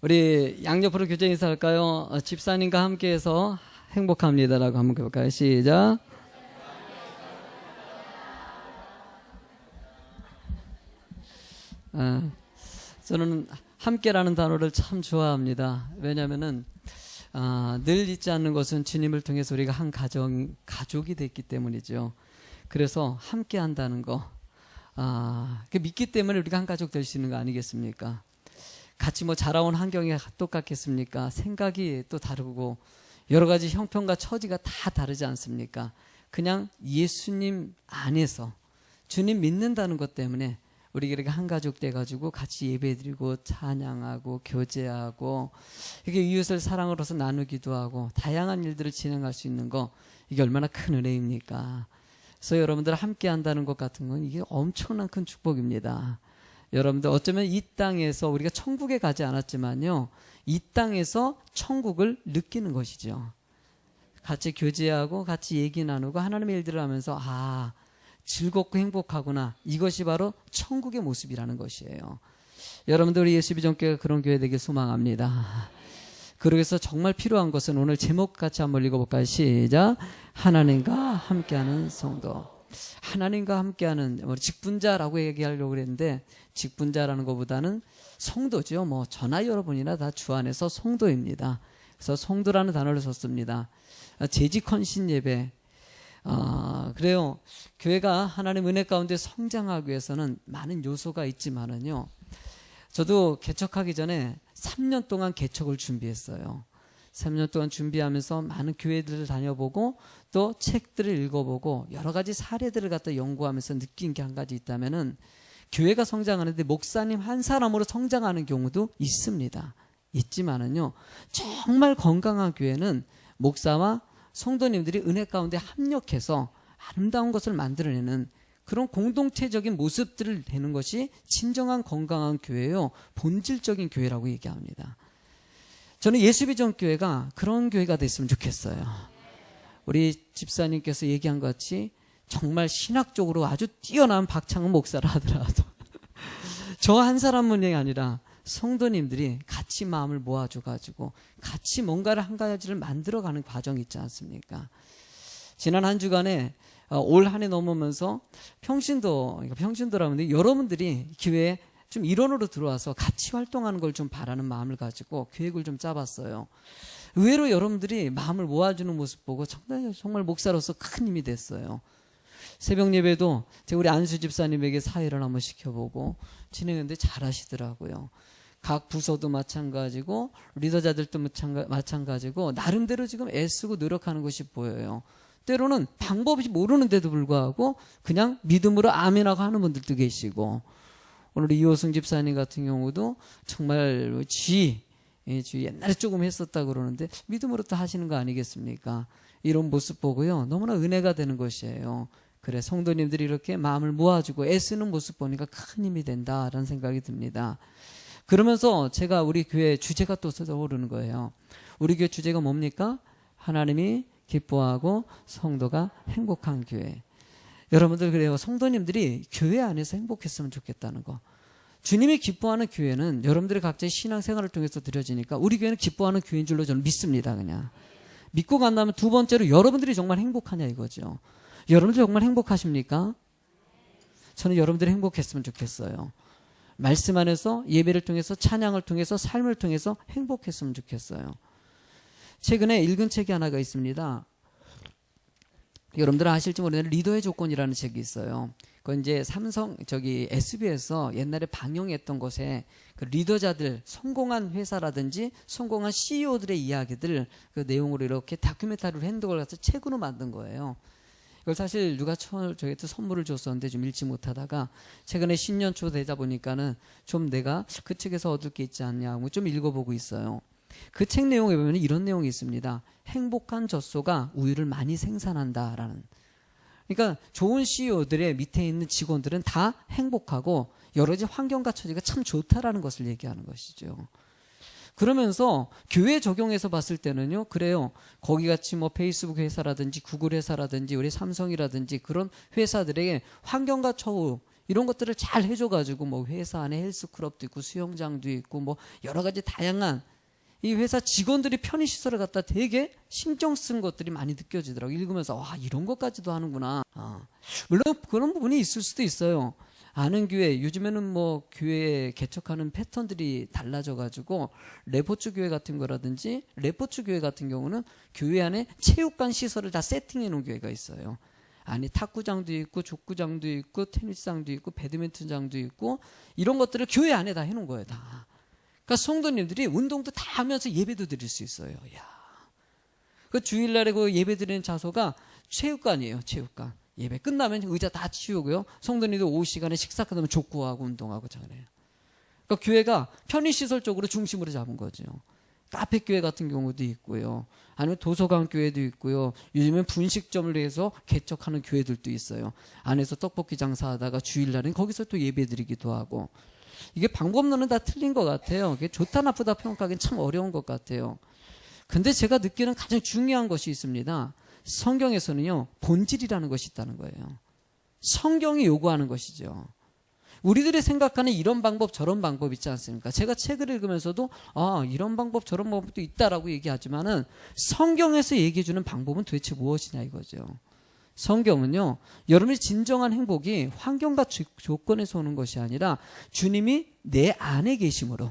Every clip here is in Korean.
우리 양옆으로 교제 인사할까요? 집사님과 함께해서 행복합니다라고 한번 해볼까요? 시작. 저는 함께라는 단어를 참 좋아합니다. 왜냐하면은 늘 잊지 않는 것은 주님을 통해서 우리가 한 가족이 됐기 때문이죠. 그래서 함께한다는 거, 믿기 때문에 우리가 한 가족 될 수 있는 거 아니겠습니까? 같이 자라온 환경이 똑같겠습니까? 생각이 또 다르고 여러 가지 형편과 처지가 다 다르지 않습니까? 그냥 예수님 안에서 주님 믿는다는 것 때문에 우리가 한 가족 돼가지고 같이 예배드리고 찬양하고 교제하고 이게 이웃을 사랑으로서 나누기도 하고 다양한 일들을 진행할 수 있는 거, 이게 얼마나 큰 은혜입니까? 그래서 여러분들 함께 한다는 것 같은 건 이게 엄청난 큰 축복입니다. 여러분들 어쩌면 이 땅에서 우리가 천국에 가지 않았지만요, 이 땅에서 천국을 느끼는 것이죠. 같이 교제하고 같이 얘기 나누고 하나님의 일들을 하면서 즐겁고 행복하구나, 이것이 바로 천국의 모습이라는 것이에요. 여러분들 우리 예수비전교회가 그런 교회 되길 소망합니다. 그러기위해서 정말 필요한 것은 오늘 제목 같이 한번 읽어볼까요? 시작. 하나님과 함께하는 성도. 하나님과 함께하는 직분자라고 얘기하려고 그랬는데, 직분자라는 것보다는 성도죠. 저나 여러분이나 다 주 안에서 성도입니다. 그래서 성도라는 단어를 썼습니다. 재직 헌신 예배. 그래요. 교회가 하나님 은혜 가운데 성장하기 위해서는 많은 요소가 있지만은요, 저도 개척하기 전에 3년 동안 개척을 준비했어요. 3년 동안 준비하면서 많은 교회들을 다녀보고 또 책들을 읽어보고 여러 가지 사례들을 갖다 연구하면서 느낀 게 한 가지 있다면은, 교회가 성장하는데 목사님 한 사람으로 성장하는 경우도 있습니다. 있지만은요, 정말 건강한 교회는 목사와 성도님들이 은혜 가운데 합력해서 아름다운 것을 만들어내는 그런 공동체적인 모습들을 내는 것이 진정한 건강한 교회요, 본질적인 교회라고 얘기합니다. 저는 예수비전교회가 그런 교회가 됐으면 좋겠어요. 우리 집사님께서 얘기한 것 같이 정말 신학적으로 아주 뛰어난 박창훈 목사라 하더라도 저 한 사람만이 아니라 성도님들이 같이 마음을 모아줘가지고 같이 뭔가를 한 가지를 만들어가는 과정이 있지 않습니까? 지난 한 주간에 올 한 해 넘으면서 평신도라는데 여러분들이 교회에 좀 일원으로 들어와서 같이 활동하는 걸 좀 바라는 마음을 가지고 계획을 좀 짜봤어요. 의외로 여러분들이 마음을 모아주는 모습 보고 정말 목사로서 큰 힘이 됐어요. 새벽 예배도 제가 우리 안수 집사님에게 사회를 한번 시켜보고 진행했는데 잘하시더라고요. 각 부서도 마찬가지고 리더자들도 마찬가지고 나름대로 지금 애쓰고 노력하는 것이 보여요. 때로는 방법이 모르는데도 불구하고 그냥 믿음으로 아멘하고 하는 분들도 계시고, 오늘 이호승 집사님 같은 경우도 정말 쥐 옛날에 조금 했었다 그러는데 믿음으로 또 하시는 거 아니겠습니까? 이런 모습 보고요, 너무나 은혜가 되는 것이에요. 그래, 성도님들이 이렇게 마음을 모아주고 애쓰는 모습 보니까 큰 힘이 된다라는 생각이 듭니다. 그러면서 제가 우리 교회 주제가 또 떠오르는 거예요. 우리 교회 주제가 뭡니까? 하나님이 기뻐하고 성도가 행복한 교회. 여러분들 그래요. 성도님들이 교회 안에서 행복했으면 좋겠다는 거. 주님이 기뻐하는 교회는 여러분들의 각자의 신앙생활을 통해서 드려지니까 우리 교회는 기뻐하는 교회인 줄로 저는 믿습니다. 그냥 믿고 간다면 두 번째로 여러분들이 정말 행복하냐 이거죠. 여러분들 정말 행복하십니까? 저는 여러분들이 행복했으면 좋겠어요. 말씀 안에서 예배를 통해서 찬양을 통해서 삶을 통해서 행복했으면 좋겠어요. 최근에 읽은 책이 하나가 있습니다. 여러분들은 아실지 모르겠는데 리더의 조건이라는 책이 있어요. 그건 이제 SBS에서 옛날에 방영했던 것에 그 리더자들, 성공한 회사라든지 성공한 CEO들의 이야기들 그 내용으로 이렇게 다큐멘터리로 핸드걸 가서 책으로 만든 거예요. 이걸 사실 누가 저한테 선물을 줬었는데 좀 읽지 못하다가 최근에 신년초 되다 보니까는 좀 내가 그 책에서 얻을 게 있지 않냐고 좀 읽어보고 있어요. 그 책 내용에 보면 이런 내용이 있습니다. 행복한 젖소가 우유를 많이 생산한다라는. 그러니까 좋은 CEO들의 밑에 있는 직원들은 다 행복하고 여러 가지 환경과 처지가 참 좋다라는 것을 얘기하는 것이죠. 그러면서 교회 적용해서 봤을 때는요, 그래요. 거기같이 페이스북 회사라든지 구글 회사라든지 우리 삼성이라든지 그런 회사들에게 환경과 처우, 이런 것들을 잘 해줘가지고 뭐 회사 안에 헬스클럽도 있고 수영장도 있고 뭐 여러 가지 다양한 이 회사 직원들이 편의시설을 갖다 되게 신경 쓴 것들이 많이 느껴지더라고요. 읽으면서 와, 이런 것까지도 하는구나. 물론 그런 부분이 있을 수도 있어요. 아는 교회, 요즘에는 뭐 교회 개척하는 패턴들이 달라져가지고 레포츠 교회 같은 거라든지 레포츠 교회 같은 경우는 교회 안에 체육관 시설을 다 세팅해 놓은 교회가 있어요. 안에 탁구장도 있고 족구장도 있고 테니스장도 있고 배드민턴장도 있고 이런 것들을 교회 안에 다 해놓은 거예요. 다. 그러니까 성도님들이 운동도 다 하면서 예배도 드릴 수 있어요. 야, 그 주일날에 그 예배 드리는 장소가 체육관이에요. 체육관. 예배 끝나면 의자 다 치우고요. 성도님들 오후 시간에 식사 끝나면 족구하고 운동하고 잘해요. 그러니까 교회가 편의시설 쪽으로 중심으로 잡은 거죠. 카페 교회 같은 경우도 있고요. 아니면 도서관 교회도 있고요. 요즘엔 분식점을 해서 개척하는 교회들도 있어요. 안에서 떡볶이 장사하다가 주일날엔 거기서 또 예배 드리기도 하고. 이게 방법론은 다 틀린 것 같아요. 이게 좋다 나쁘다 평가하기는 참 어려운 것 같아요. 근데 제가 느끼는 가장 중요한 것이 있습니다. 성경에서는요, 본질이라는 것이 있다는 거예요. 성경이 요구하는 것이죠. 우리들이 생각하는 이런 방법 저런 방법 있지 않습니까? 제가 책을 읽으면서도 이런 방법 저런 방법도 있다라고 얘기하지만은 성경에서 얘기해 주는 방법은 도대체 무엇이냐 이거죠. 성경은요, 여러분의 진정한 행복이 환경과 조건에서 오는 것이 아니라 주님이 내 안에 계심으로.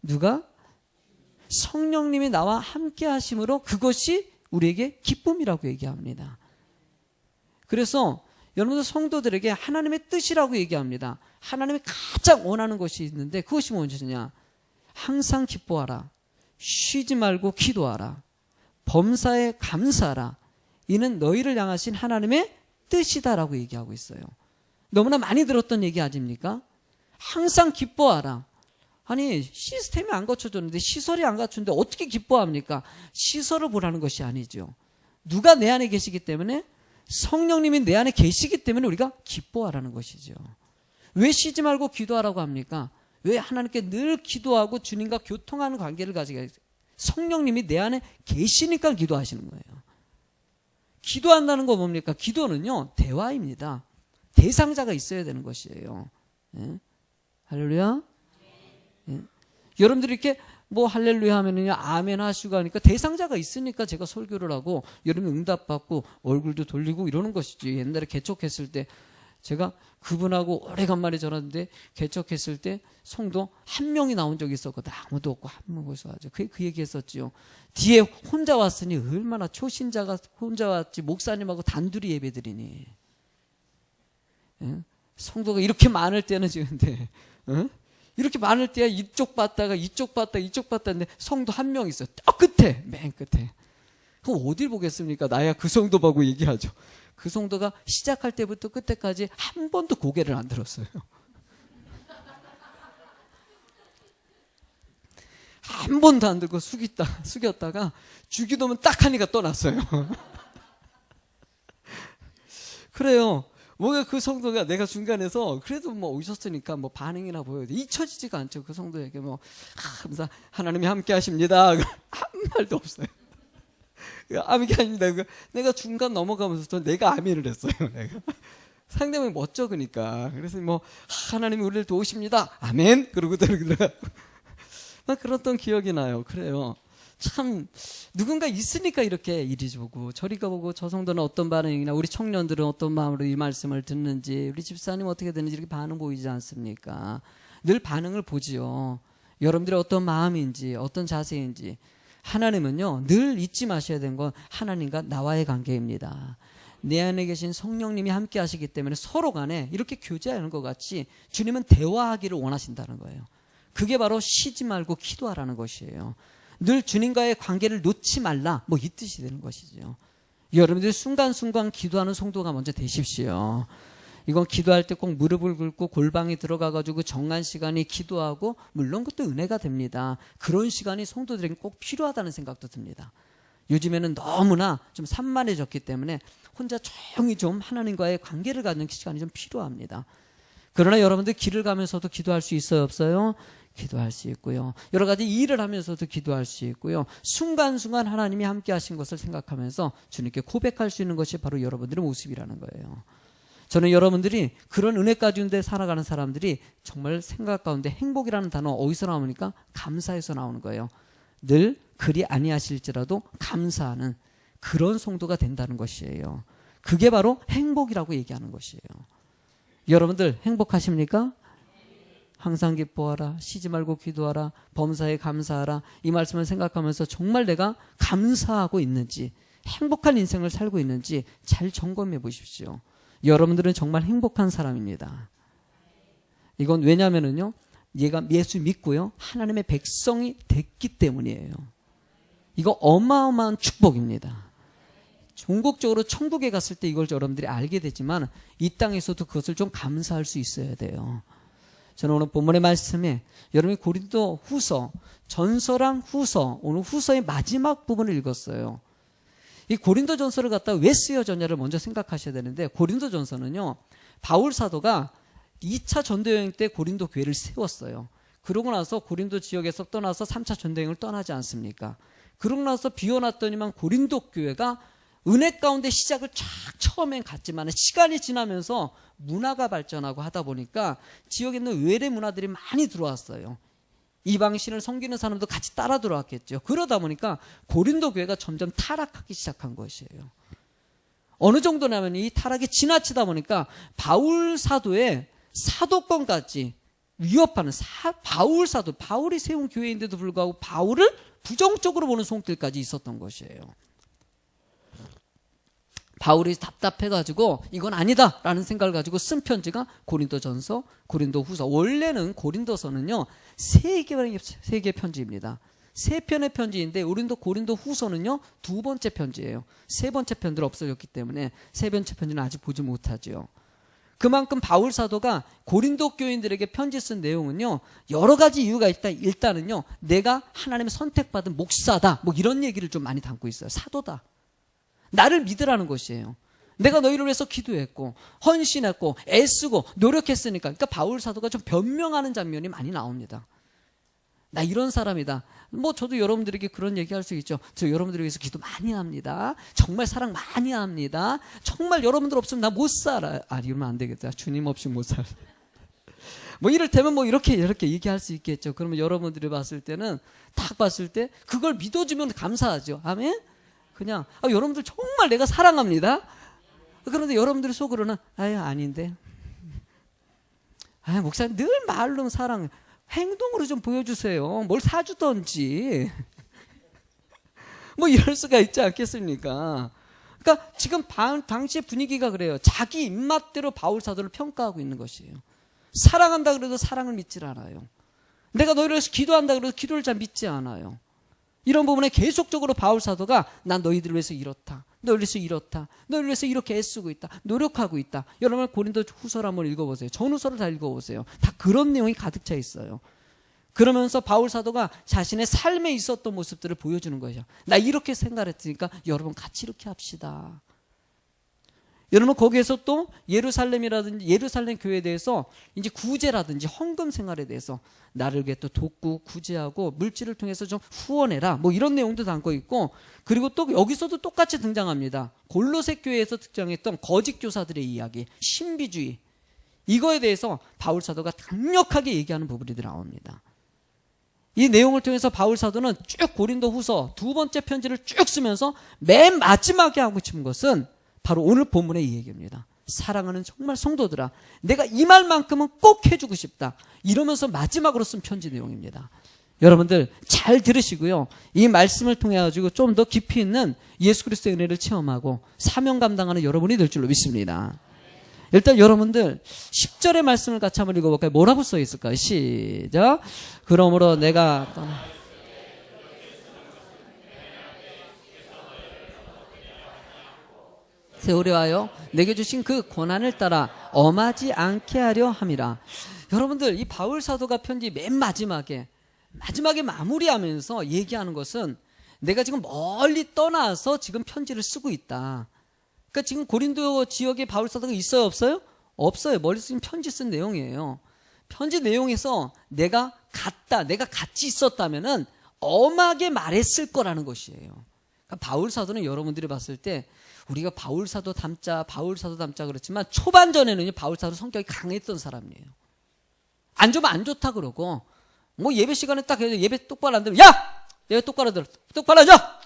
누가? 성령님이 나와 함께 하심으로 그것이 우리에게 기쁨이라고 얘기합니다. 그래서 여러분들 성도들에게 하나님의 뜻이라고 얘기합니다. 하나님이 가장 원하는 것이 있는데 그것이 무엇이냐? 항상 기뻐하라. 쉬지 말고 기도하라. 범사에 감사하라. 이는 너희를 향하신 하나님의 뜻이다라고 얘기하고 있어요. 너무나 많이 들었던 얘기 아닙니까? 항상 기뻐하라. 아니, 시스템이 안 갖춰졌는데 시설이 안 갖춘데 어떻게 기뻐합니까? 시설을 보라는 것이 아니죠. 누가 내 안에 계시기 때문에, 성령님이 내 안에 계시기 때문에 우리가 기뻐하라는 것이죠. 왜 쉬지 말고 기도하라고 합니까? 왜 하나님께 늘 기도하고 주님과 교통하는 관계를 가지게? 성령님이 내 안에 계시니까 기도하시는 거예요. 기도한다는 거 뭡니까? 기도는요, 대화입니다. 대상자가 있어야 되는 것이에요. 예? 할렐루야. 예? 여러분들이 이렇게 뭐 할렐루야 하면은요, 아멘 하시고 하니까 대상자가 있으니까 제가 설교를 하고 여러분 응답받고 얼굴도 돌리고 이러는 것이지. 옛날에 개척했을 때 제가 그분하고 오래간만에 전화했는데 개척했을 때 성도 한 명이 나온 적이 있었거든. 아무도 없고 한 명 거기서 하죠. 그 얘기 했었지요. 뒤에 혼자 왔으니 얼마나 초신자가 혼자 왔지 목사님하고 단둘이 예배 드리니. 예? 성도가 이렇게 많을 때는 지금데 이렇게 많을 때야 이쪽 봤다가 이쪽 봤다 이쪽 봤다는데 성도 한 명 있어요. 끝에 맨 끝에. 그럼 어딜 보겠습니까? 나야 그 성도 보고 얘기하죠. 그 성도가 시작할 때부터 끝에까지 한 번도 고개를 안 들었어요. 한 번도 안 들고 숙였다가 주기도문 딱 하니까 떠났어요. 그래요. 뭔가 그 성도가 내가 중간에서 그래도 뭐 오셨으니까 뭐 반응이나 보여요. 잊혀지지가 않죠. 그 성도에게 뭐 하면서 하나님이 함께 하십니다. 한 말도 없어요. 아멘이 아닙니다. 내가 중간 넘어가면서 내가 아멘을 했어요. 내가 상대방이 멋쩍으니까. 그래서 뭐 하나님이 우리를 도우십니다. 아멘. 그러고 막 그랬던 기억이 나요. 그래요. 참 누군가 있으니까 이렇게 이리 보고 저리 가보고 저 성도는 어떤 반응이나 우리 청년들은 어떤 마음으로 이 말씀을 듣는지 우리 집사님 어떻게 듣는지 이렇게 반응 보이지 않습니까? 늘 반응을 보지요. 여러분들이 어떤 마음인지 어떤 자세인지. 하나님은요, 늘 잊지 마셔야 되는 건 하나님과 나와의 관계입니다. 내 안에 계신 성령님이 함께 하시기 때문에 서로 간에 이렇게 교제하는 것 같이 주님은 대화하기를 원하신다는 거예요. 그게 바로 쉬지 말고 기도하라는 것이에요. 늘 주님과의 관계를 놓지 말라, 뭐 이 뜻이 되는 것이죠. 여러분들 순간순간 기도하는 성도가 먼저 되십시오. 이건 기도할 때 꼭 무릎을 꿇고 골방에 들어가가지고 정한 시간에 기도하고, 물론 그것도 은혜가 됩니다. 그런 시간이 성도들에게 꼭 필요하다는 생각도 듭니다. 요즘에는 너무나 좀 산만해졌기 때문에 혼자 조용히 좀 하나님과의 관계를 갖는 시간이 좀 필요합니다. 그러나 여러분들 길을 가면서도 기도할 수 있어요, 없어요? 기도할 수 있고요. 여러 가지 일을 하면서도 기도할 수 있고요. 순간순간 하나님이 함께 하신 것을 생각하면서 주님께 고백할 수 있는 것이 바로 여러분들의 모습이라는 거예요. 저는 여러분들이 그런 은혜 가운데 살아가는 사람들이 정말 생각 가운데 행복이라는 단어 어디서 나오니까 감사에서 나오는 거예요. 늘 그리 아니하실지라도 감사하는 그런 성도가 된다는 것이에요. 그게 바로 행복이라고 얘기하는 것이에요. 여러분들 행복하십니까? 항상 기뻐하라, 쉬지 말고 기도하라, 범사에 감사하라, 이 말씀을 생각하면서 정말 내가 감사하고 있는지, 행복한 인생을 살고 있는지 잘 점검해 보십시오. 여러분들은 정말 행복한 사람입니다. 이건 왜냐하면요, 얘가 예수 믿고요, 하나님의 백성이 됐기 때문이에요. 이거 어마어마한 축복입니다. 종국적으로 천국에 갔을 때 이걸 여러분들이 알게 되지만 이 땅에서도 그것을 좀 감사할 수 있어야 돼요. 저는 오늘 본문의 말씀에 여러분이 고린도 후서, 전서랑 후서, 오늘 후서의 마지막 부분을 읽었어요. 이 고린도 전서를 갖다가 왜 쓰여졌냐를 먼저 생각하셔야 되는데, 고린도 전서는요, 바울 사도가 2차 전도여행 때 고린도 교회를 세웠어요. 그러고 나서 고린도 지역에서 떠나서 3차 전도여행을 떠나지 않습니까? 그러고 나서 비워놨더니만 고린도 교회가 은혜 가운데 시작을 쫙 처음엔 갔지만 시간이 지나면서 문화가 발전하고 하다 보니까 지역에 있는 외래 문화들이 많이 들어왔어요. 이방신을 섬기는 사람도 같이 따라 들어왔겠죠. 그러다 보니까 고린도 교회가 점점 타락하기 시작한 것이에요. 어느 정도냐면 이 타락이 지나치다 보니까 바울 사도의 사도권까지 위협하는 바울 사도, 바울이 세운 교회인데도 불구하고 바울을 부정적으로 보는 성들까지 있었던 것이에요. 바울이 답답해가지고 이건 아니다라는 생각을 가지고 쓴 편지가 고린도전서, 고린도후서. 원래는 고린도서는요 3개의 편지입니다. 3편의 편지인데 고린도후서는요 2번째 편지예요. 3번째 편지는 없어졌기 때문에 3번째 편지는 아직 보지 못하죠. 그만큼 바울 사도가 고린도 교인들에게 편지 쓴 내용은요 여러 가지 이유가 있다. 일단은요 내가 하나님의 선택받은 목사다, 뭐 이런 얘기를 좀 많이 담고 있어요. 사도다, 나를 믿으라는 것이에요. 내가 너희를 위해서 기도했고 헌신했고 애쓰고 노력했으니까. 그러니까 바울 사도가 좀 변명하는 장면이 많이 나옵니다. 나 이런 사람이다. 뭐 저도 여러분들에게 그런 얘기할 수 있죠. 저 여러분들을 위해서 기도 많이 합니다. 정말 사랑 많이 합니다. 정말 여러분들 없으면 나 못 살아. 이러면 안 되겠다. 주님 없이 못 살아. 뭐 이를테면 뭐 이렇게 얘기할 수 있겠죠. 그러면 여러분들이 봤을 때는 딱 봤을 때 그걸 믿어주면 감사하죠. 아멘. 그냥 여러분들 정말 내가 사랑합니다. 그런데 여러분들 속으로는 아닌데. 목사님 늘 말로 사랑, 행동으로 좀 보여주세요. 뭘 사주던지. 뭐 이럴 수가 있지 않겠습니까? 그러니까 지금 당시의 분위기가 그래요. 자기 입맛대로 바울 사도를 평가하고 있는 것이에요. 사랑한다 그래도 사랑을 믿질 않아요. 내가 너희를 위해서 기도한다 그래도 기도를 잘 믿지 않아요. 이런 부분에 계속적으로 바울 사도가 난 너희들을 위해서 이렇다, 너희를 위해서 이렇다, 너희를 위해서 이렇게 애쓰고 있다, 노력하고 있다. 여러분 고린도 후서를 한번 읽어보세요. 전후서를 다 읽어보세요. 다 그런 내용이 가득 차 있어요. 그러면서 바울 사도가 자신의 삶에 있었던 모습들을 보여주는 거예요. 나 이렇게 생각했으니까 여러분 같이 이렇게 합시다. 여러분 거기에서 또 예루살렘 교회에 대해서 이제 구제라든지 헌금 생활에 대해서 나를 위해 또 돕고 구제하고 물질을 통해서 좀 후원해라, 뭐 이런 내용도 담고 있고, 그리고 또 여기서도 똑같이 등장합니다. 골로새 교회에서 등장했던 거짓 교사들의 이야기, 신비주의, 이거에 대해서 바울 사도가 강력하게 얘기하는 부분이 나옵니다. 이 내용을 통해서 바울 사도는 쭉 고린도 후서 2번째 편지를 쭉 쓰면서 맨 마지막에 하고 싶은 것은 바로 오늘 본문의 이 얘기입니다. 사랑하는 정말 성도들아, 내가 이 말만큼은 꼭 해주고 싶다, 이러면서 마지막으로 쓴 편지 내용입니다. 여러분들 잘 들으시고요, 이 말씀을 통해 가지고 좀 더 깊이 있는 예수 그리스도의 은혜를 체험하고 사명 감당하는 여러분이 될 줄로 믿습니다. 일단 여러분들 10절의 말씀을 같이 한번 읽어볼까요? 뭐라고 써 있을까요? 시작. 그러므로 내가 세우려 하여 내게 주신 그 고난을 따라 엄하지 않게 하려 함이라. 여러분들 이 바울 사도가 편지 맨 마지막에 마무리하면서 얘기하는 것은 내가 지금 멀리 떠나서 지금 편지를 쓰고 있다. 그러니까 지금 고린도 지역에 바울 사도가 있어요, 없어요? 없어요. 멀리서 지금 편지 쓴 내용이에요. 편지 내용에서 내가 같이 있었다면은 엄하게 말했을 거라는 것이에요. 바울 사도는 여러분들이 봤을 때 우리가 바울 사도 닮자 그렇지만 초반전에는요 바울 사도 성격이 강했던 사람이에요. 안 좋으면 안 좋다 그러고 뭐 예배 시간에 딱 해서 예배 똑바로 안 들으면 야! 예배 똑바로 들어. 똑바로 앉아!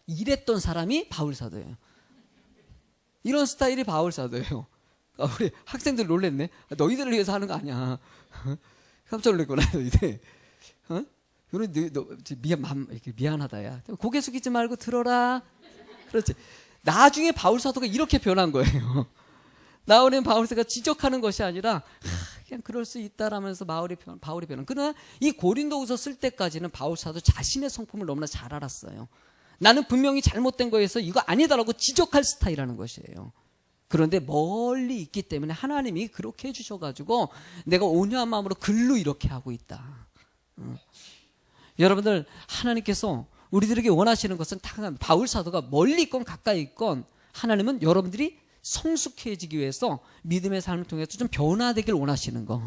이랬던 사람이 바울 사도예요. 이런 스타일이 바울 사도예요. 우리 학생들 놀랬네. 너희들을 위해서 하는 거 아니야. 깜짝 놀랐구나 너희들. 미안하다 야. 고개 숙이지 말고 들어라. 그렇지. 나중에 바울 사도가 이렇게 변한 거예요. 나중에 바울 사도가 지적하는 것이 아니라 그냥 그럴 수 있다라면서 바울이 변한. 그러나 이 고린도후서 쓸 때까지는 바울 사도 자신의 성품을 너무나 잘 알았어요. 나는 분명히 잘못된 거에서 이거 아니다라고 지적할 스타일이라는 것이에요. 그런데 멀리 있기 때문에 하나님이 그렇게 해주셔가지고 내가 온유한 마음으로 글로 이렇게 하고 있다. 여러분들 하나님께서 우리들에게 원하시는 것은 다 바울 사도가 멀리 있건 가까이 있건 하나님은 여러분들이 성숙해지기 위해서 믿음의 삶을 통해서 좀 변화되길 원하시는 거.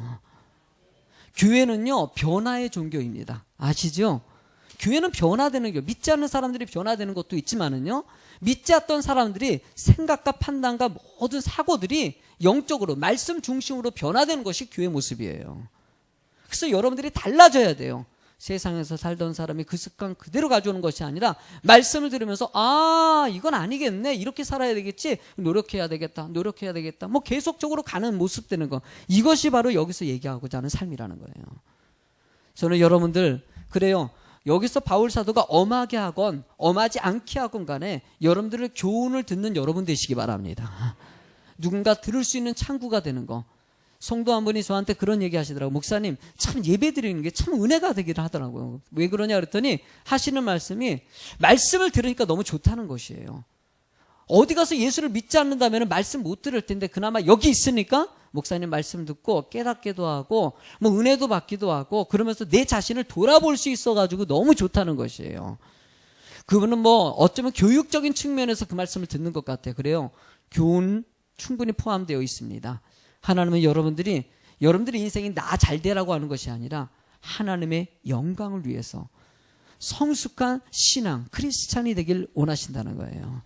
교회는요 변화의 종교입니다. 아시죠? 교회는 변화되는 거. 믿지 않는 사람들이 변화되는 것도 있지만은요 믿지 않던 사람들이 생각과 판단과 모든 사고들이 영적으로 말씀 중심으로 변화되는 것이 교회 모습이에요. 그래서 여러분들이 달라져야 돼요. 세상에서 살던 사람이 그 습관 그대로 가져오는 것이 아니라 말씀을 들으면서 아 이건 아니겠네 이렇게 살아야 되겠지 노력해야 되겠다 뭐 계속적으로 가는 모습 되는 거 이것이 바로 여기서 얘기하고자 하는 삶이라는 거예요. 저는 여러분들 그래요. 여기서 바울 사도가 엄하게 하건 엄하지 않게 하건 간에 여러분들의 교훈을 듣는 여러분 되시기 바랍니다. 누군가 들을 수 있는 창구가 되는 거. 성도 한 분이 저한테 그런 얘기 하시더라고요. 목사님 참 예배 드리는 게 참 은혜가 되기를 하더라고요. 왜 그러냐 그랬더니 하시는 말씀이 말씀을 들으니까 너무 좋다는 것이에요. 어디 가서 예수를 믿지 않는다면 말씀 못 들을 텐데 그나마 여기 있으니까 목사님 말씀 듣고 깨닫기도 하고 뭐 은혜도 받기도 하고 그러면서 내 자신을 돌아볼 수 있어가지고 너무 좋다는 것이에요. 그분은 뭐 어쩌면 교육적인 측면에서 그 말씀을 듣는 것 같아요. 그래요. 교훈 충분히 포함되어 있습니다. 하나님은 여러분들이 여러분들의 인생이 나 잘되라고 하는 것이 아니라 하나님의 영광을 위해서 성숙한 신앙 크리스찬이 되길 원하신다는 거예요.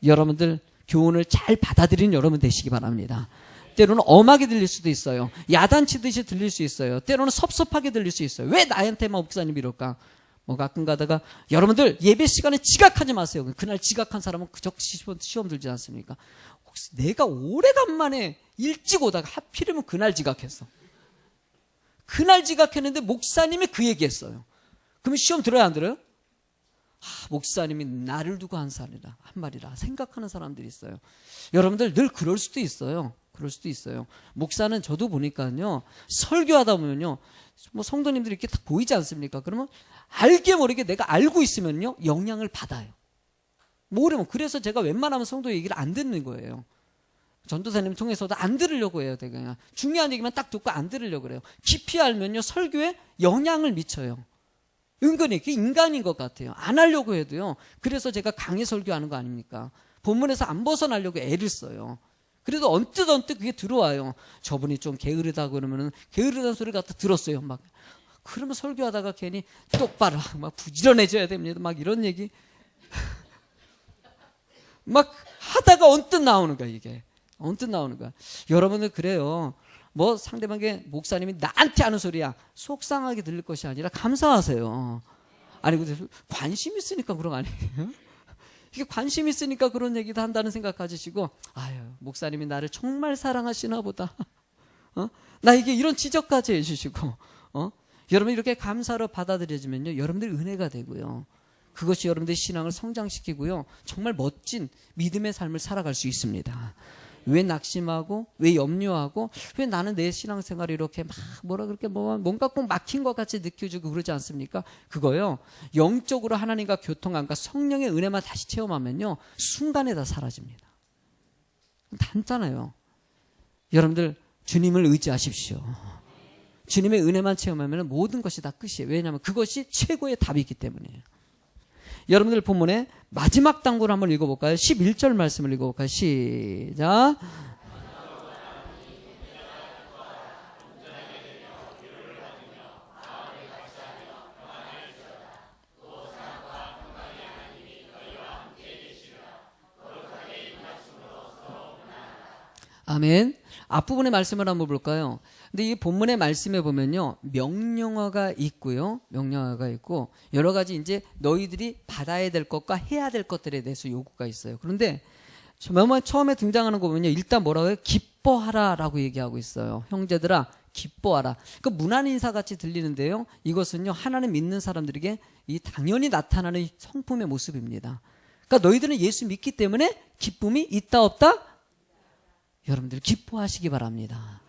여러분들 교훈을 잘 받아들이는 여러분 되시기 바랍니다. 때로는 엄하게 들릴 수도 있어요. 야단치듯이 들릴 수 있어요. 때로는 섭섭하게 들릴 수 있어요. 왜 나한테만 목사님이 이럴까? 뭐 가끔 가다가 여러분들 예배 시간에 지각하지 마세요. 그날 지각한 사람은 그저 시험 들지 않습니까? 혹시 내가 오래간만에 일찍 오다가 하필이면 그날 지각했어. 그날 지각했는데 목사님이 그 얘기했어요. 그러면 시험 들어야 안 들어요? 목사님이 나를 두고 한 말이라 생각하는 사람들이 있어요. 여러분들 늘 그럴 수도 있어요. 그럴 수도 있어요. 목사는 저도 보니까요 설교하다 보면요 뭐 성도님들이 이렇게 딱 보이지 않습니까? 그러면 알게 모르게 내가 알고 있으면요 영향을 받아요. 모르면 그래서 제가 웬만하면 성도 얘기를 안 듣는 거예요. 전도사님 통해서도 안 들으려고 해요. 그냥 중요한 얘기만 딱 듣고 안 들으려고 그래요. 깊이 알면요 설교에 영향을 미쳐요. 은근히 그게 인간인 것 같아요. 안 하려고 해도요. 그래서 제가 강의 설교하는 거 아닙니까? 본문에서 안 벗어나려고 애를 써요. 그래도 언뜻 그게 들어와요. 저분이 좀 게으르다 그러면은 게으르다는 소리 갖다 들었어요. 막 그러면 설교하다가 괜히 똑바로 막 부지런해져야 됩니다. 막 이런 얘기 막 하다가 언뜻 나오는 거야 이게. 언뜻 나오는 거야. 여러분들 그래요. 뭐 상대방의 목사님이 나한테 하는 소리야. 속상하게 들릴 것이 아니라 감사하세요. 아니 근데 관심 있으니까 그런 거 아니에요? 이게 관심 있으니까 그런 얘기도 한다는 생각 가지시고 아유 목사님이 나를 정말 사랑하시나 보다. 나 이게 이런 지적까지 해주시고 여러분 이렇게 감사로 받아들여지면요 여러분들이 은혜가 되고요. 그것이 여러분들의 신앙을 성장시키고요. 정말 멋진 믿음의 삶을 살아갈 수 있습니다. 왜 낙심하고 왜 염려하고 왜 나는 내 신앙생활이 이렇게 막 뭐라 그렇게 뭔가 꼭 막힌 것 같이 느껴지고 그러지 않습니까? 그거요 영적으로 하나님과 교통함과 성령의 은혜만 다시 체험하면요 순간에 다 사라집니다. 단잖아요. 여러분들 주님을 의지하십시오. 주님의 은혜만 체험하면 모든 것이 다 끝이에요. 왜냐하면 그것이 최고의 답이기 때문이에요. 여러분들 본문의 마지막 단구를 한번 읽어볼까요? 11절 말씀을 읽어볼까요? 시작. 아멘. 앞부분의 말씀을 한번 볼까요? 근데 이 본문의 말씀에 보면요, 명령어가 있고요, 명령어가 있고 여러 가지 이제 너희들이 받아야 될 것과 해야 될 것들에 대해서 요구가 있어요. 그런데 처음에 등장하는 거 보면요, 일단 뭐라고 해요? 기뻐하라라고 얘기하고 있어요. 형제들아, 기뻐하라. 그 문안 인사 같이 들리는데요, 이것은요 하나님 믿는 사람들에게 이 당연히 나타나는 성품의 모습입니다. 그러니까 너희들은 예수 믿기 때문에 기쁨이 있다 없다? 여러분들 기뻐하시기 바랍니다.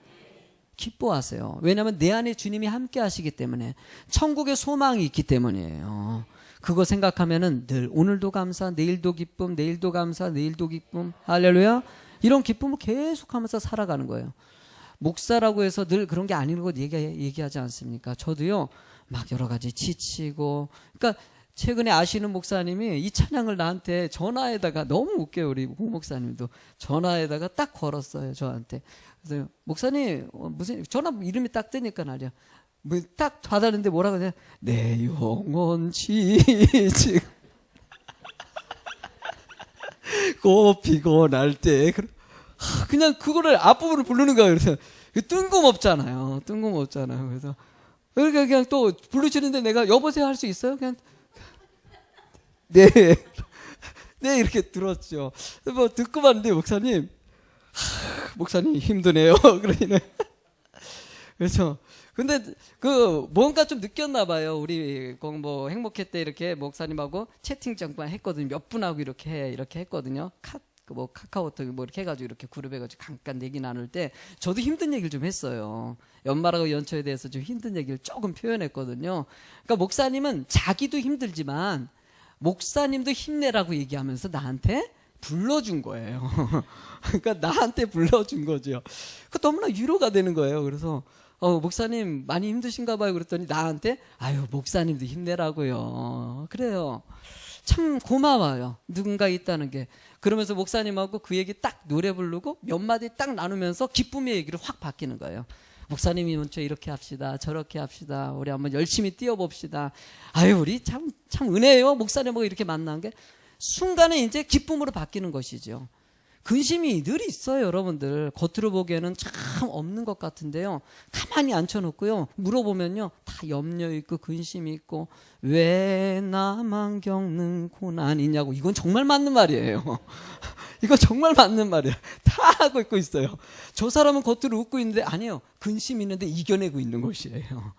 기뻐하세요. 왜냐하면 내 안에 주님이 함께 하시기 때문에, 천국의 소망이 있기 때문이에요. 그거 생각하면은 늘 오늘도 감사, 내일도 기쁨, 내일도 감사, 내일도 기쁨, 할렐루야. 이런 기쁨을 계속하면서 살아가는 거예요. 목사라고 해서 늘 그런 게 아닌 것 얘기하지 않습니까? 저도요 막 여러 가지 지치고, 그러니까 최근에 아시는 목사님이 이 찬양을 나한테 전화에다가, 너무 웃겨요. 우리 고 목사님도 전화에다가 딱 걸었어요, 저한테. 그래서 목사님 무슨 전화 이름이 딱 뜨니까 말이야, 뭐 딱 받았는데 뭐라고 하냐, 내 영혼 지지 고 피곤할 때 그냥 그거를 앞부분을 부르는 거예요. 그래서 뜬금없잖아요. 뜬금없잖아요. 그래서 그냥 또 부르시는데 내가 여보세요 할 수 있어요? 그냥 네. 네, 이렇게 들었죠. 뭐 듣고 봤는데 목사님 힘드네요. 그러시네. 그렇죠. 근데 뭔가 좀 느꼈나 봐요. 우리 뭐 행복회 때 이렇게 목사님하고 채팅창만 했거든요. 몇 분하고 이렇게 했거든요. 카카오톡 뭐 이렇게 해가지고 이렇게 그룹 해가지고 잠깐 얘기 나눌 때 저도 힘든 얘기를 좀 했어요. 연말하고 연초에 대해서 좀 힘든 얘기를 조금 표현했거든요. 그러니까 목사님은 자기도 힘들지만 목사님도 힘내라고 얘기하면서 나한테 불러준 거예요. 그러니까 나한테 불러준 거죠. 그 너무나 위로가 되는 거예요. 그래서 목사님 많이 힘드신가 봐요. 그랬더니 나한테 아유 목사님도 힘내라고요. 그래요. 참 고마워요. 누군가 있다는 게. 그러면서 목사님하고 그 얘기 딱 노래 부르고 몇 마디 딱 나누면서 기쁨의 얘기를 확 바뀌는 거예요. 목사님이 먼저 이렇게 합시다, 저렇게 합시다, 우리 한번 열심히 뛰어봅시다. 아유 우리 참 은혜예요. 목사님하고 이렇게 만난 게 순간에 이제 기쁨으로 바뀌는 것이죠. 근심이 늘 있어요, 여러분들. 겉으로 보기에는 참 없는 것 같은데요, 가만히 앉혀놓고요 물어보면요 다 염려 있고 근심이 있고, 왜 나만 겪는 고난이냐고. 이건 정말 맞는 말이에요. 이거 정말 맞는 말이에요. 다 하고 있고 있어요. 저 사람은 겉으로 웃고 있는데 아니에요. 근심이 있는데 이겨내고 있는 것이에요.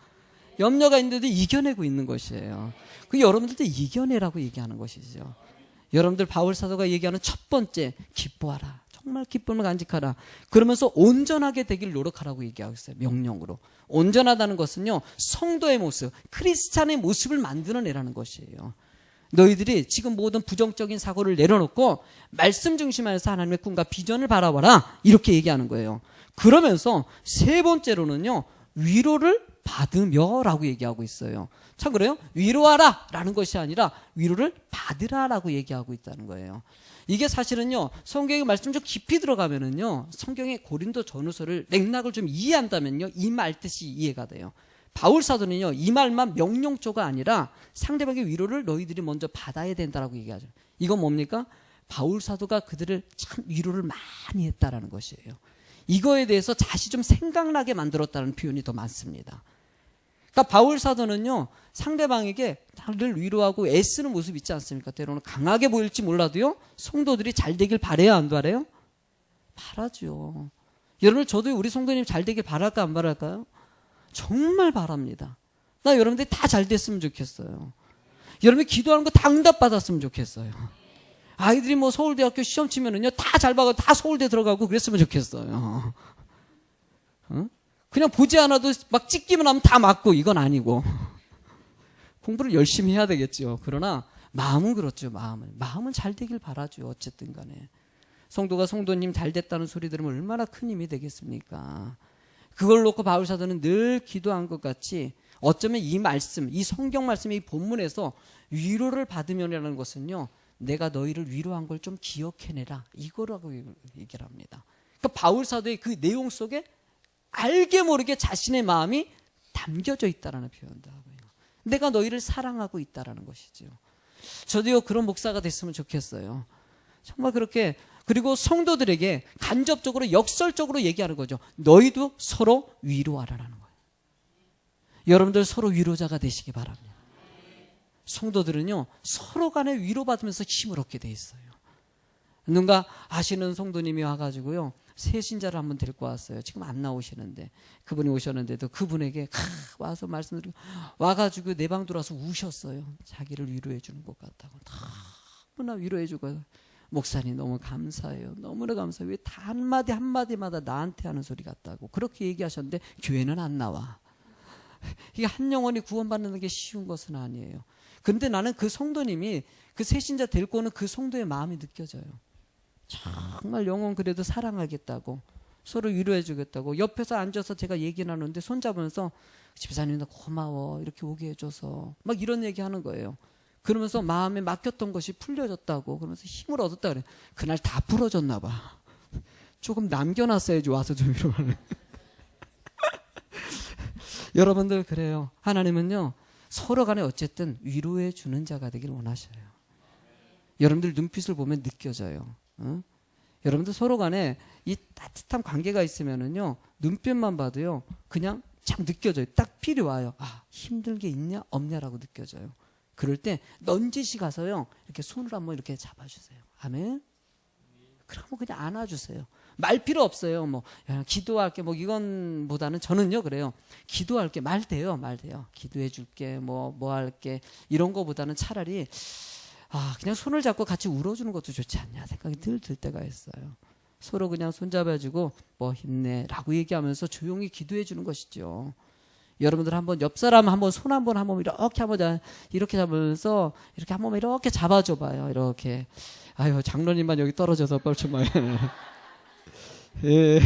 염려가 있는데도 이겨내고 있는 것이에요. 그 여러분들도 이겨내라고 얘기하는 것이죠. 여러분들 바울 사도가 얘기하는 첫 번째, 기뻐하라. 정말 기쁨을 간직하라. 그러면서 온전하게 되길 노력하라고 얘기하고 있어요. 명령으로. 온전하다는 것은요 성도의 모습, 크리스찬의 모습을 만들어내라는 것이에요. 너희들이 지금 모든 부정적인 사고를 내려놓고 말씀 중심에서 하나님의 꿈과 비전을 바라봐라, 이렇게 얘기하는 거예요. 그러면서 세 번째로는요 위로를 받으며 라고 얘기하고 있어요. 참 그래요? 위로하라 라는 것이 아니라 위로를 받으라 라고 얘기하고 있다는 거예요. 이게 사실은요 성경의 말씀 좀 깊이 들어가면은요, 성경의 고린도 전후서를 맥락을 좀 이해한다면요 이 말 뜻이 이해가 돼요. 바울 사도는요 이 말만 명령조가 아니라 상대방의 위로를 너희들이 먼저 받아야 된다라고 얘기하죠. 이건 뭡니까? 바울 사도가 그들을 참 위로를 많이 했다라는 것이에요. 이거에 대해서 다시 좀 생각나게 만들었다는 표현이 더 많습니다. 그러니까 바울 사도는요 상대방에게 늘 위로하고 애쓰는 모습 있지 않습니까? 때로는 강하게 보일지 몰라도요 성도들이 잘 되길 바래요, 안 바래요? 바라죠. 여러분, 저도 우리 성도님 잘 되길 바랄까 안 바랄까요? 정말 바랍니다. 나 여러분들이 다 잘 됐으면 좋겠어요. 여러분이 기도하는 거 다 응답받았으면 좋겠어요. 아이들이 뭐 서울대학교 시험 치면은요 다 잘 봐가지고 다 서울대 들어가고 그랬으면 좋겠어요. 그냥 보지 않아도 막 찍기만 하면 다 맞고, 이건 아니고 공부를 열심히 해야 되겠죠. 그러나 마음은 그렇죠. 마음은 잘 되길 바라죠. 어쨌든 간에 성도가 성도님 잘 됐다는 소리 들으면 얼마나 큰 힘이 되겠습니까? 그걸 놓고 바울 사도는 늘 기도한 것 같이 어쩌면 이 말씀, 이 성경 말씀의 이 본문에서 위로를 받으면이라는 것은요 내가 너희를 위로한 걸 좀 기억해내라, 이거라고 얘기를 합니다. 그러니까 바울 사도의 그 내용 속에 알게 모르게 자신의 마음이 담겨져 있다라는 표현도 하고요. 내가 너희를 사랑하고 있다라는 것이죠. 저도요 그런 목사가 됐으면 좋겠어요. 정말 그렇게 그리고 성도들에게 간접적으로 역설적으로 얘기하는 거죠. 너희도 서로 위로하라는 거예요. 여러분들 서로 위로자가 되시기 바랍니다. 성도들은요, 서로 간에 위로받으면서 힘을 얻게 돼 있어요. 누군가 아시는 성도님이 와가지고요, 새 신자를 한번 데리고 왔어요. 지금 안 나오시는데, 그분이 오셨는데도 그분에게 와서 말씀드리고, 와가지고 내 방 들어와서 우셨어요. 자기를 위로해 주는 것 같다고. 너무나 위로해 주고, 목사님 너무 감사해요. 너무나 감사해요. 왜 다 한마디 한마디마다 나한테 하는 소리 같다고. 그렇게 얘기하셨는데, 교회는 안 나와. 이게 한 영혼이 구원받는 게 쉬운 것은 아니에요. 그런데 나는 그 성도님이 그 새 신자 데리고 오는 그 성도의 마음이 느껴져요. 정말 영혼 그래도 사랑하겠다고, 서로 위로해 주겠다고, 옆에서 앉아서 제가 얘기 나누는데 손잡으면서 집사님 나 고마워 이렇게 오게 해줘서 막 이런 얘기 하는 거예요. 그러면서 마음에 막혔던 것이 풀려졌다고, 그러면서 힘을 얻었다 그래. 그날 다 풀어졌나 봐. 조금 남겨놨어야지 와서 좀 위로하는. 여러분들 그래요. 하나님은요, 서로 간에 어쨌든 위로해 주는 자가 되길 원하셔요. 여러분들 눈빛을 보면 느껴져요. 여러분들 서로 간에 이 따뜻한 관계가 있으면은요, 눈빛만 봐도요, 그냥 참 느껴져요. 딱 필요와요. 아, 힘든 게 있냐 없냐라고 느껴져요. 그럴 때 넌지시 가서요, 이렇게 손을 한번 이렇게 잡아주세요. 아멘. 그러면 그냥 안아주세요. 말 필요 없어요. 뭐 야, 기도할게 뭐 이건보다는 저는요 그래요. 기도할게 말 돼요. 기도해 줄게 뭐 할게 이런 거보다는 차라리 그냥 손을 잡고 같이 울어주는 것도 좋지 않냐 생각이 들 때가 있어요. 서로 그냥 손잡아주고 뭐 힘내라고 얘기하면서 조용히 기도해 주는 것이죠. 여러분들 한번 옆 사람 한번 손 한번 이렇게 잡으면서 이렇게 한번 이렇게 잡아줘봐요. 이렇게. 아유 장로님만 여기 떨어져서 뻘쭘하게. 예.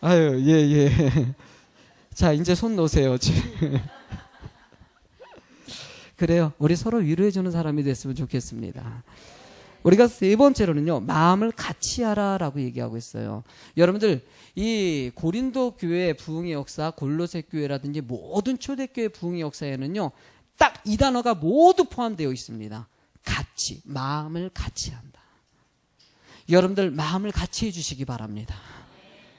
아유 예. 자 이제 손 놓으세요. 그래요. 우리 서로 위로해주는 사람이 됐으면 좋겠습니다. 우리가 세 번째로는요, 마음을 같이 하라라고 얘기하고 있어요. 여러분들 이 고린도 교회 부흥의 역사, 골로새 교회라든지 모든 초대교회 부흥의 역사에는요, 딱 이 단어가 모두 포함되어 있습니다. 같이, 마음을 같이 한다. 여러분들 마음을 같이 해주시기 바랍니다.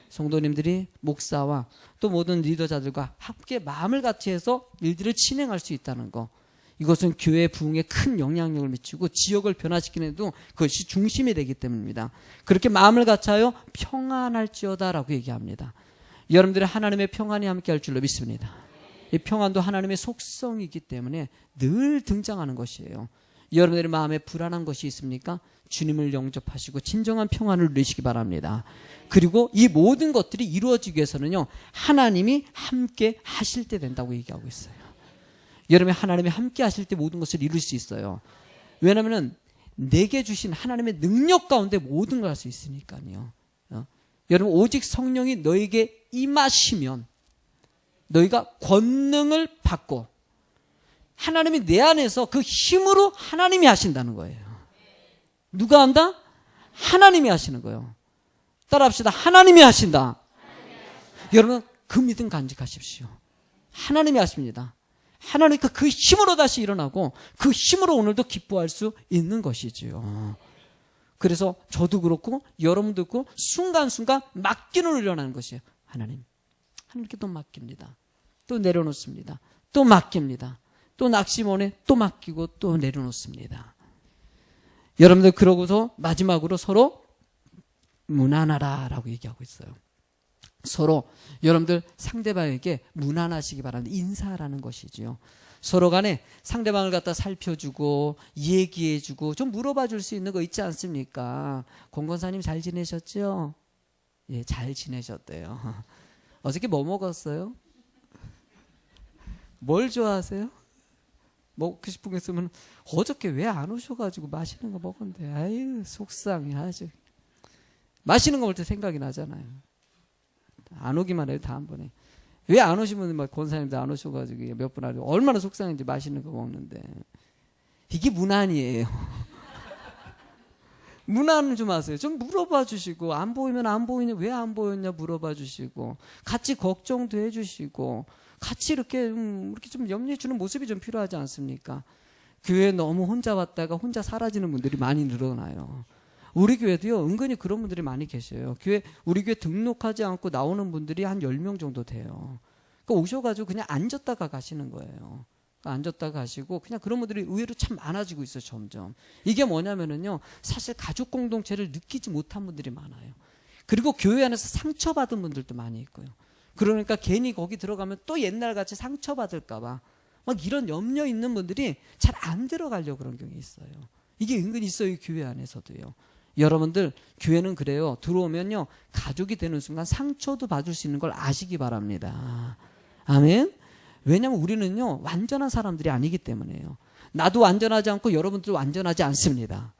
성도님들이 목사와 또 모든 리더자들과 함께 마음을 같이 해서 일들을 진행할 수 있다는 거. 이것은 교회 부흥에 큰 영향력을 미치고 지역을 변화시키는 데도 그것이 중심이 되기 때문입니다. 그렇게 마음을 같이하여 평안할지어다라고 얘기합니다. 여러분들의 하나님의 평안이 함께할 줄로 믿습니다. 이 평안도 하나님의 속성이기 때문에 늘 등장하는 것이에요. 여러분들의 마음에 불안한 것이 있습니까? 주님을 영접하시고 진정한 평안을 누리시기 바랍니다. 그리고 이 모든 것들이 이루어지기 위해서는요, 하나님이 함께 하실 때 된다고 얘기하고 있어요. 여러분이 하나님이 함께 하실 때 모든 것을 이룰 수 있어요. 왜냐하면 내게 주신 하나님의 능력 가운데 모든 걸 할 수 있으니까요. 여러분 오직 성령이 너에게 임하시면 너희가 권능을 받고 하나님이 내 안에서 그 힘으로 하나님이 하신다는 거예요. 누가 한다? 하나님이 하시는 거예요. 따라합시다. 하나님이 하신다. 여러분 그 믿음 간직하십시오. 하나님이 하십니다. 하나님과 그 힘으로 다시 일어나고 그 힘으로 오늘도 기뻐할 수 있는 것이지요. 그래서 저도 그렇고 여러분도 그렇고 순간순간 맡기는 일어나는 것이에요. 하나님께 또 맡깁니다. 또 내려놓습니다. 또 맡깁니다. 또 낙심원에 또 맡기고 또 내려놓습니다. 여러분들 그러고서 마지막으로 서로 무난하라라고 얘기하고 있어요. 서로 여러분들 상대방에게 무난하시기 바랍니다. 인사하라는 것이지요. 서로 간에 상대방을 갖다 살펴주고 얘기해주고 좀 물어봐 줄 수 있는 거 있지 않습니까? 공권사님 잘 지내셨죠? 예, 잘 지내셨대요. 어저께 뭐 먹었어요? 뭘 좋아하세요? 먹고 싶은 거 있으면 어저께 왜 안 오셔가지고 맛있는 거 먹었는데 아유 속상해 아주. 맛있는 거 볼 때 생각이 나잖아요. 안 오기만 해요. 다음번에. 왜 안 오시면 막 권사님도 안 오셔가지고 몇 분 하고 얼마나 속상한지 맛있는 거 먹는데. 이게 무난이에요. 무난을 좀 하세요. 좀 물어봐 주시고 안 보이면 안 보이냐 왜 안 보였냐 물어봐 주시고 같이 걱정도 해주시고 같이 이렇게 좀 염려해 주는 모습이 좀 필요하지 않습니까? 교회에 너무 혼자 왔다가 혼자 사라지는 분들이 많이 늘어나요. 우리 교회도요, 은근히 그런 분들이 많이 계셔요. 우리 교회 등록하지 않고 나오는 분들이 한 10명 정도 돼요. 그러니까 오셔가지고 그냥 앉았다가 가시는 거예요. 앉았다가 가시고, 그냥 그런 분들이 의외로 참 많아지고 있어요, 점점. 이게 뭐냐면은요, 사실 가족 공동체를 느끼지 못한 분들이 많아요. 그리고 교회 안에서 상처받은 분들도 많이 있고요. 그러니까 괜히 거기 들어가면 또 옛날같이 상처받을까봐 막 이런 염려 있는 분들이 잘 안 들어가려고 그런 경우가 있어요. 이게 은근히 있어요, 교회 안에서도요. 여러분들, 교회는 그래요. 들어오면요, 가족이 되는 순간 상처도 받을 수 있는 걸 아시기 바랍니다. 아멘? 왜냐하면 우리는요, 완전한 사람들이 아니기 때문에요. 나도 완전하지 않고 여러분들도 완전하지 않습니다.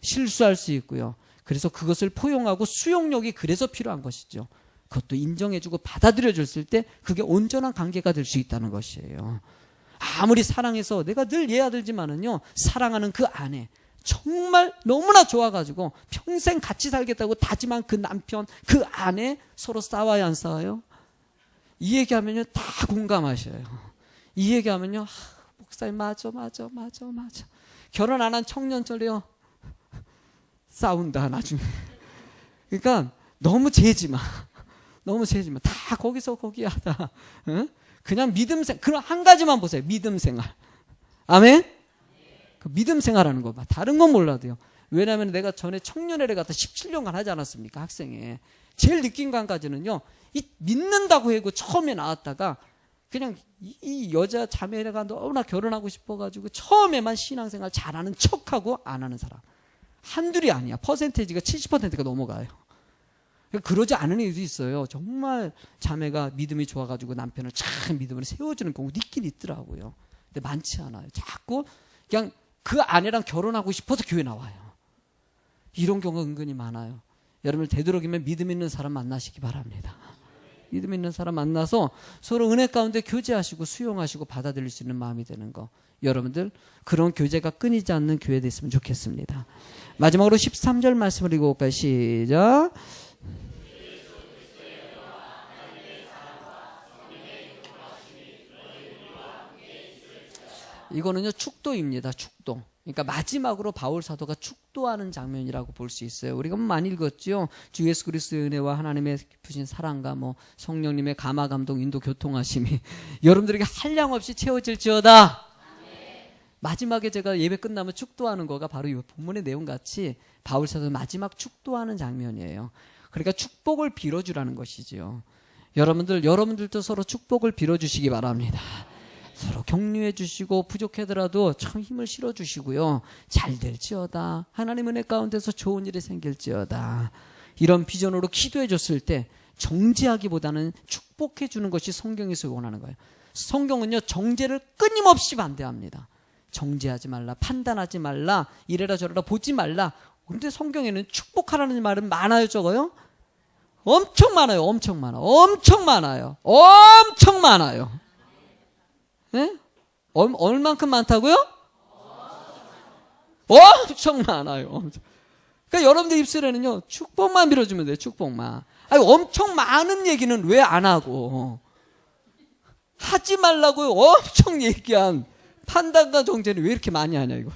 실수할 수 있고요. 그래서 그것을 포용하고 수용력이 그래서 필요한 것이죠. 그것도 인정해주고 받아들여줬을 때 그게 온전한 관계가 될 수 있다는 것이에요. 아무리 사랑해서, 내가 늘 얘아들지만은요, 사랑하는 그 아내, 정말 너무나 좋아가지고 평생 같이 살겠다고 다짐한 그 남편, 그 아내, 서로 싸워요, 안 싸워요? 이 얘기하면요, 다 공감하셔요. 이 얘기하면요, 목사님, 맞아. 결혼 안 한 청년절이요, 싸운다, 나중에. 그러니까 너무 재지 마. 다 거기서 거기 하다. 응? 그냥 그럼 한 가지만 보세요. 믿음 생활. 아멘? 그 믿음 생활하는 거 봐. 다른 건 몰라도요. 왜냐하면 내가 전에 청년회를 갔다 17년간 하지 않았습니까? 학생회. 제일 느낀 거 한 가지는요, 이 믿는다고 해고 처음에 나왔다가 그냥 이 여자 자매가 너무나 결혼하고 싶어가지고 처음에만 신앙생활 잘하는 척하고 안 하는 사람. 한둘이 아니야. 퍼센테이지가 70%가 넘어가요. 그러지 않은 애도 있어요. 정말 자매가 믿음이 좋아가지고 남편을 참 믿음으로 세워주는 경우도 있긴 있더라고요. 근데 많지 않아요. 자꾸 그냥 그 아내랑 결혼하고 싶어서 교회 나와요. 이런 경우가 은근히 많아요. 여러분, 되도록이면 믿음 있는 사람 만나시기 바랍니다. 믿음 있는 사람 만나서 서로 은혜 가운데 교제하시고 수용하시고 받아들일 수 있는 마음이 되는 거. 여러분들, 그런 교제가 끊이지 않는 교회 됐으면 좋겠습니다. 마지막으로 13절 말씀을 읽어볼까요? 시작. 이거는요, 축도입니다. 축도. 그러니까 마지막으로 바울 사도가 축도하는 장면이라고 볼 수 있어요. 우리가 많이 읽었죠. 주 예수 그리스도의 은혜와 하나님의 깊으신 사랑과 성령님의 감화 감동 인도 교통하심이 여러분들에게 한량없이 채워질지어다. 마지막에 제가 예배 끝나면 축도하는 거가 바로 이 본문의 내용 같이 바울 사도 마지막 축도하는 장면이에요. 그러니까 축복을 빌어주라는 것이죠. 여러분들도 서로 축복을 빌어주시기 바랍니다. 서로 격려해 주시고 부족하더라도 참 힘을 실어 주시고요. 잘 될지어다. 하나님 은혜 가운데서 좋은 일이 생길지어다. 이런 비전으로 기도해 줬을 때 정죄하기보다는 축복해 주는 것이 성경에서 원하는 거예요. 성경은요, 정죄를 끊임없이 반대합니다. 정죄하지 말라, 판단하지 말라, 이래라 저래라 보지 말라. 근데 성경에는 축복하라는 말은 많아요, 적어요? 엄청 많아요. 네? 얼만큼 많다고요? 엄청 많아요. 그러니까 여러분들 입술에는요, 축복만 빌어주면 돼요. 축복만. 아니, 엄청 많은 얘기는 왜 안 하고 하지 말라고요. 엄청 얘기한 판단과 정죄는 왜 이렇게 많이 하냐 이거.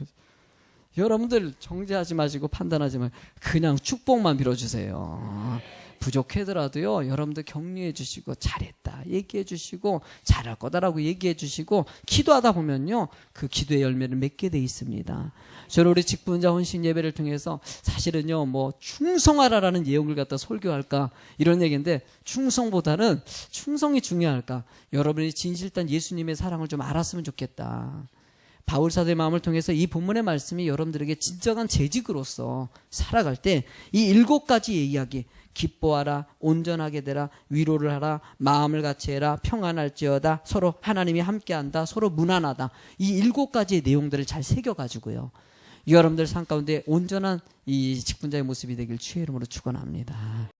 여러분들 정죄하지 마시고 판단하지 마시고 그냥 축복만 빌어주세요. 부족하더라도요, 여러분들 격려해 주시고 잘했다 얘기해 주시고 잘할 거다라고 얘기해 주시고 기도하다 보면요, 그 기도의 열매를 맺게 돼 있습니다. 저는 우리 직분자 헌신 예배를 통해서 사실은요, 충성하라라는 내용을 갖다 설교할까 이런 얘기인데, 충성보다는 충성이 중요할까, 여러분이 진실단 예수님의 사랑을 좀 알았으면 좋겠다. 바울 사도의 마음을 통해서 이 본문의 말씀이 여러분들에게 진정한 재직으로서 살아갈 때 이 7가지의 이야기, 기뻐하라, 온전하게 되라, 위로를 하라, 마음을 같이 해라, 평안할지어다, 서로 하나님이 함께한다, 서로 무난하다, 이 7가지의 내용들을 잘 새겨가지고요, 여러분들 삶 가운데 온전한 이 직분자의 모습이 되길 주의 이름으로 축원합니다.